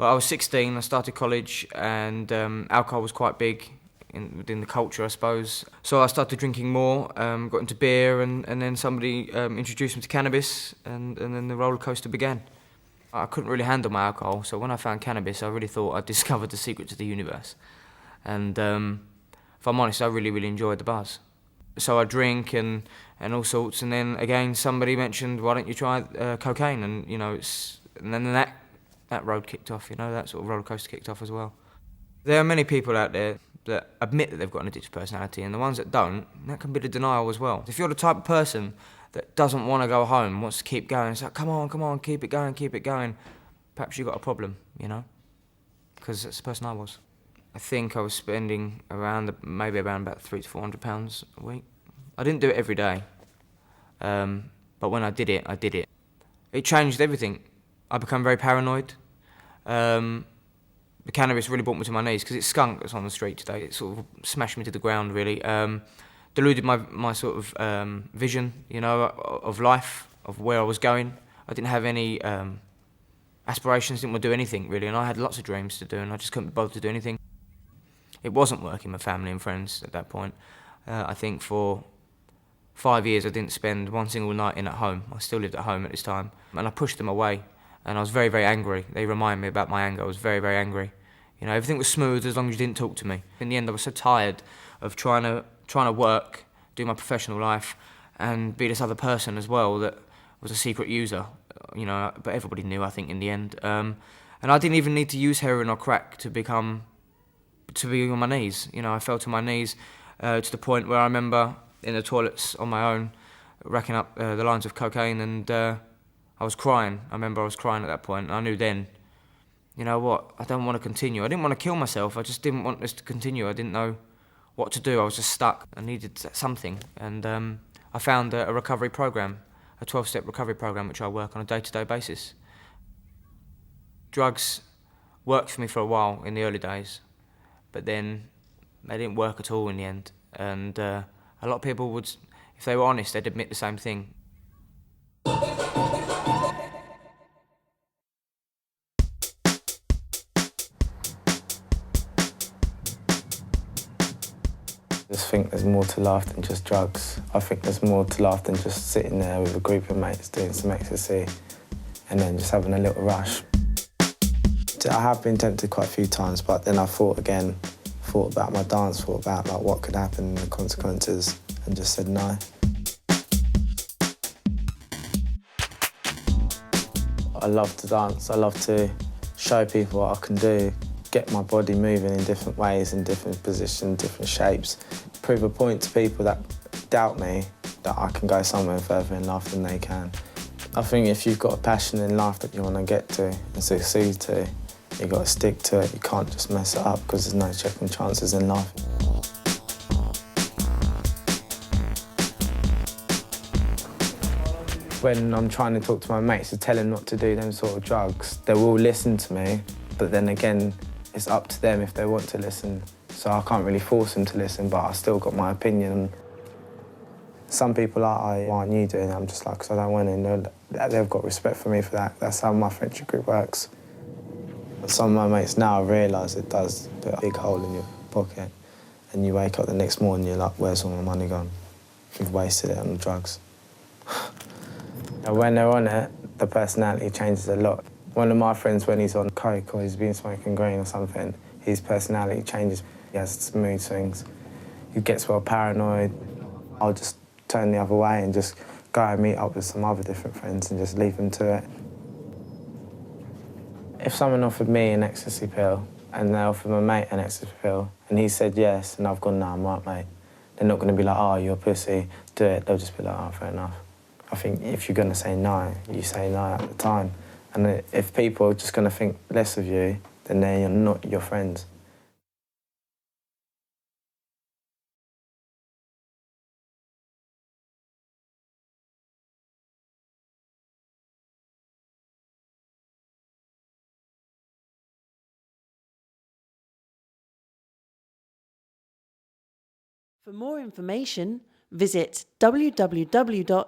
Well, I was 16, I started college, and alcohol was quite big within the culture, I suppose. So I started drinking more, got into beer, and then somebody introduced me to cannabis, and then the roller coaster began. I couldn't really handle my alcohol, so when I found cannabis, I really thought I'd discovered the secret to the universe. And if I'm honest, I really enjoyed the buzz. So I drink and all sorts, and then again somebody mentioned, why don't you try cocaine? And and then that road kicked off. That sort of roller coaster kicked off as well. There are many people out there that admit that they've got an addictive personality, and the ones that don't, that can be the denial as well. If you're the type of person that doesn't want to go home, wants to keep going, it's like, come on, keep it going, perhaps you've got a problem, because that's the person I was. I think I was spending maybe around about £300 to £400 a week. I didn't do it every day, but when I did it, I did it. It changed everything. I became very paranoid. The cannabis really brought me to my knees because it's skunk that's on the street today. It sort of smashed me to the ground, really. Deluded my sort of vision, of life, of where I was going. I didn't have any aspirations, didn't want to do anything, really, and I had lots of dreams to do, and I just couldn't be bothered to do anything. It wasn't working with family and friends at that point. I think for 5 years I didn't spend one single night in at home. I still lived at home at this time, and I pushed them away. And I was very angry. They remind me about my anger. I was very angry. Everything was smooth as long as you didn't talk to me. In the end, I was so tired of trying to work, do my professional life, and be this other person as well that was a secret user. But everybody knew, I think, in the end. And I didn't even need to use heroin or crack to be on my knees. I fell to my knees to the point where I remember in the toilets on my own, racking up the lines of cocaine, and I was crying. I remember I was crying at that point, and I knew then, you know what, I don't want to continue. I didn't want to kill myself, I just didn't want this to continue. I didn't know what to do, I was just stuck. I needed something, and I found a recovery program, a 12-step recovery program, which I work on a day-to-day basis. Drugs worked for me for a while in the early days, but then they didn't work at all in the end. And a lot of people would, if they were honest, they'd admit the same thing. I just think there's more to life than just drugs. I think there's more to life than just sitting there with a group of mates doing some ecstasy and then just having a little rush. I have been tempted quite a few times, but then I thought about my dance, thought about what could happen and the consequences, and just said no. I love to dance, I love to show people what I can do, get my body moving in different ways, in different positions, different shapes, prove a point to people that doubt me that I can go somewhere further in life than they can. I think if you've got a passion in life that you want to get to and succeed to, you've got to stick to it. You can't just mess it up because there's no second chances in life. When I'm trying to talk to my mates to tell them not to do them sort of drugs, they will listen to me, but then again, it's up to them if they want to listen. So I can't really force them to listen, but I still got my opinion. Some people are, why aren't you doing it? I'm just like, because I don't want to know that they've got respect for me for that. That's how my friendship group works. Some of my mates now realise it does put a big hole in your pocket, and you wake up the next morning, you're like, where's all my money gone? You've wasted it on the drugs. And when they're on it, the personality changes a lot. One of my friends, when he's on coke or he's been smoking green or something, his personality changes. He has mood swings. He gets well paranoid. I'll just turn the other way and just go and meet up with some other different friends and just leave them to it. If someone offered me an ecstasy pill and they offered my mate an ecstasy pill and he said yes and I've gone, no, I'm right, mate, they're not going to be like, oh, you're a pussy, do it. They'll just be like, oh, fair enough. I think if you're going to say no, you say no at the time. And if people are just going to think less of you, then they're not your friends. For more information, visit www.nhs.uk.